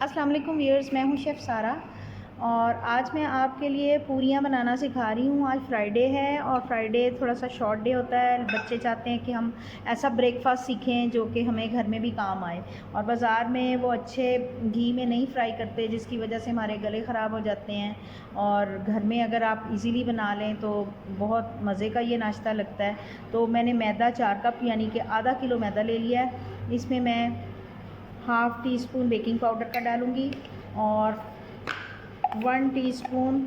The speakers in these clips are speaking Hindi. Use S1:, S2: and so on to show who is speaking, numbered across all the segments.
S1: अस्सलाम वालेकुम व्यूअर्स, मैं हूं शेफ़ सारा और आज मैं आपके लिए पूरियां बनाना सिखा रही हूं। आज फ्राइडे है और फ्राइडे थोड़ा सा शॉर्ट डे होता है। बच्चे चाहते हैं कि हम ऐसा ब्रेकफास्ट सीखें जो कि हमें घर में भी काम आए, और बाज़ार में वो अच्छे घी में नहीं फ्राई करते, जिसकी वजह से हमारे गले ख़राब हो जाते हैं। और घर में अगर आप इजीली बना लें तो बहुत मज़े का ये नाश्ता लगता है। तो मैंने मैदा 4 कप यानी कि आधा किलो मैदा ले लिया है। इसमें मैं half tea spoon baking powder का डालूँगी और 1 टीस्पून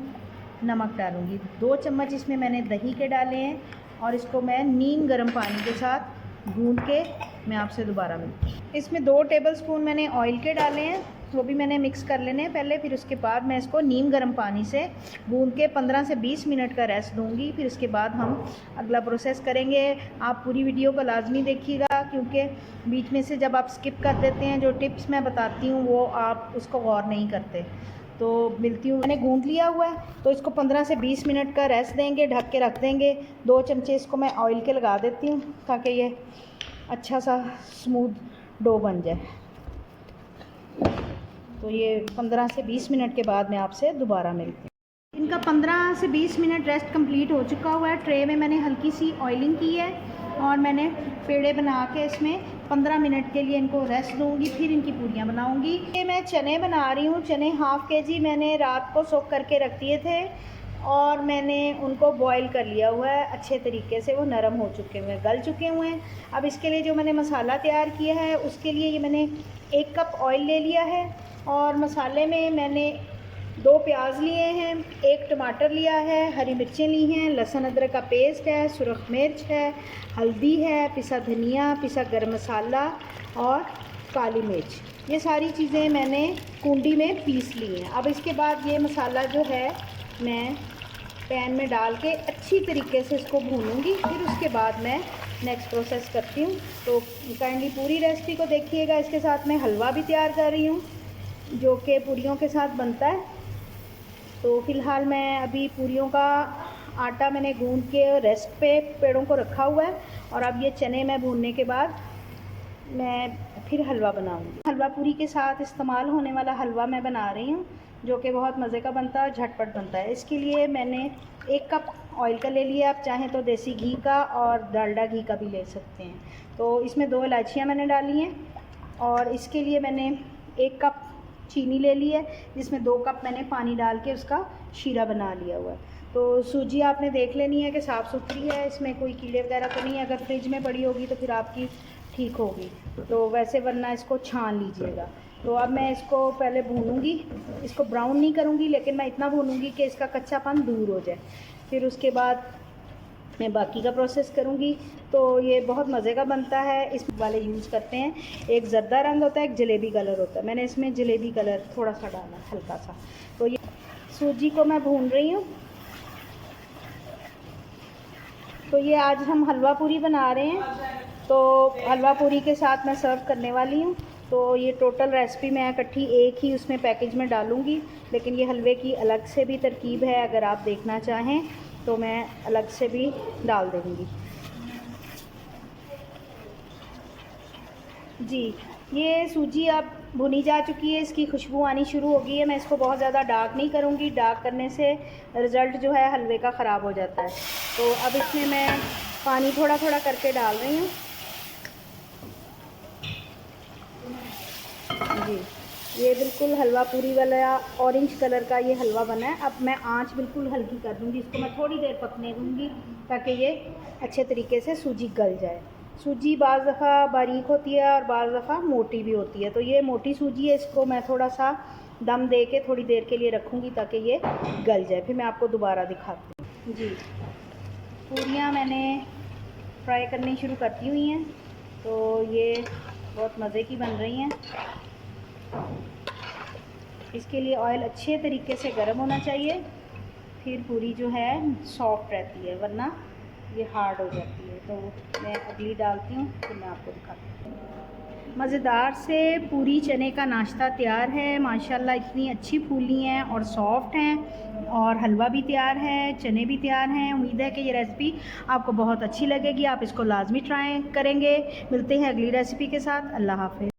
S1: नमक डालूँगी। 2 चम्मच इसमें मैंने दही के डाले हैं और इसको मैं नीम गर्म पानी के साथ गूँध के मैं आपसे दोबारा मिलती हूँ। इसमें 2 टेबलस्पून मैंने ऑयल के डाले हैं, वो भी मैंने मिक्स कर लेने हैं पहले। फिर उसके बाद मैं इसको नीम गर्म पानी से गूँध के 15 से 20 मिनट का रेस्ट दूँगी। फिर उसके बाद हम अगला प्रोसेस करेंगे। आप पूरी वीडियो को लाजमी देखिएगा, क्योंकि बीच में से जब आप स्किप कर देते हैं, जो टिप्स मैं बताती हूँ वो आप उसको गौर नहीं करते। तो मिलती हूँ। मैंने गूँध लिया हुआ है, तो इसको 15 से 20 मिनट का रेस्ट देंगे, ढक के रख देंगे। 2 चमचे इसको मैं ऑयल के लगा देती हूँ ताकि ये अच्छा सा स्मूथ डो बन जाए। तो ये 15 से 20 मिनट के बाद मैं आपसे दोबारा मिलती हूँ। इनका 15 से 20 मिनट रेस्ट कंप्लीट हो चुका हुआ है। ट्रे में मैंने हल्की सी ऑयलिंग की है और मैंने पेड़े बना के इसमें 15 मिनट के लिए इनको रेस्ट दूंगी, फिर इनकी पूरियाँ बनाऊंगी। ये मैं चने बना रही हूँ। चने हाफ़ केजी मैंने रात को सोक करके रख दिए थे और मैंने उनको बॉईल कर लिया हुआ है अच्छे तरीके से। वो नरम हो चुके हुए हैं, गल चुके हुए हैं। अब इसके लिए जो मैंने मसाला तैयार किया है, उसके लिए ये मैंने 1 कप ऑयल ले लिया है और मसाले में मैंने 2 प्याज लिए हैं, 1 टमाटर लिया है, हरी मिर्चें ली हैं, लहसुन अदरक का पेस्ट है, सुरख मिर्च है, हल्दी है, पिसा धनिया, पिसा गरम मसाला और काली मिर्च। ये सारी चीज़ें मैंने कूंडी में पीस ली हैं। अब इसके बाद ये मसाला जो है मैं पैन में डाल के अच्छी तरीके से इसको भूनूंगी। फिर उसके बाद मैं नेक्स्ट प्रोसेस करती हूँ। तो काइंडली पूरी रेसिपी को देखिएगा। इसके साथ मैं हलवा भी तैयार कर रही हूँ जो कि पूरियों के साथ बनता है। तो फ़िलहाल मैं अभी पूरियों का आटा मैंने गूंद के रेस्ट पे पेड़ों को रखा हुआ है और अब ये चने मैं भूनने के बाद मैं फिर हलवा बनाऊंगी। हलवा पूरी के साथ इस्तेमाल होने वाला हलवा मैं बना रही हूँ जो कि बहुत मज़े का बनता है, झटपट बनता है। इसके लिए मैंने 1 कप ऑयल का ले लिया। आप चाहें तो देसी घी का और डालडा घी का भी ले सकते हैं। तो इसमें 2 इलायचियाँ मैंने डाली हैं और इसके लिए मैंने 1 कप चीनी ले ली है, जिसमें 2 कप मैंने पानी डाल के उसका शीरा बना लिया हुआ है। तो सूजी आपने देख लेनी है कि साफ़ सुथरी है, इसमें कोई कीड़े वगैरह तो नहीं है। अगर फ्रिज में पड़ी होगी तो फिर आपकी ठीक होगी, तो वैसे वरना इसको छान लीजिएगा। तो अब मैं इसको पहले भूनूंगी। इसको ब्राउन नहीं करूंगी, लेकिन मैं इतना भूनूंगी कि इसका कच्चापन दूर हो जाए। फिर उसके बाद मैं बाकी का प्रोसेस करूंगी। तो ये बहुत मज़े का बनता है। इस वाले यूज़ करते हैं, एक जर्दा रंग होता है, एक जलेबी कलर होता है। मैंने इसमें जलेबी कलर थोड़ा सा डाला, हल्का सा। तो ये सूजी को मैं भून रही हूँ। तो ये आज हम हलवा पूरी बना रहे हैं, तो हलवा पूरी के साथ मैं सर्व करने वाली हूँ। तो ये टोटल रेसिपी मैं इकट्ठी एक ही उसमें पैकेज में डालूँगी, लेकिन ये हलवे की अलग से भी तरकीब है। अगर आप देखना चाहें तो मैं अलग से भी डाल दूँगी। जी, ये सूजी अब भुनी जा चुकी है, इसकी खुशबू आनी शुरू हो गई है। मैं इसको बहुत ज़्यादा डार्क नहीं करूँगी, डार्क करने से रिज़ल्ट जो है हलवे का ख़राब हो जाता है। तो अब इसमें मैं पानी थोड़ा थोड़ा करके डाल रही हूँ। जी, ये बिल्कुल हलवा पूरी वाला ऑरेंज कलर का ये हलवा बना है। अब मैं आंच बिल्कुल हल्की कर दूँगी, इसको मैं थोड़ी देर पकने दूँगी ताकि ये अच्छे तरीके से सूजी गल जाए। सूजी बाज़ दफ़ा बारीक होती है और बाज़ दफ़ा मोटी भी होती है। तो ये मोटी सूजी है, इसको मैं थोड़ा सा दम दे के थोड़ी देर के लिए रखूँगी ताकि ये गल जाए। फिर मैं आपको दोबारा दिखाती हूँ। जी, पूरियाँ मैंने फ्राई करनी शुरू कर दी हुई हैं। तो ये बहुत मज़े की बन रही हैं। इसके लिए ऑयल अच्छे तरीके से गर्म होना चाहिए, फिर पूरी जो है सॉफ्ट रहती है, वरना ये हार्ड हो जाती है। तो मैं अगली डालती हूँ, फिर मैं आपको दिखाती हूँ। मज़ेदार से पूरी चने का नाश्ता तैयार है। माशाल्लाह इतनी अच्छी फूली हैं और सॉफ्ट हैं, और हलवा भी तैयार है, चने भी तैयार हैं। उम्मीद है कि ये रेसिपी आपको बहुत अच्छी लगेगी। आप इसको लाजमी ट्राई करेंगे। मिलते हैं अगली रेसिपी के साथ। अल्लाह हाफ़िज़।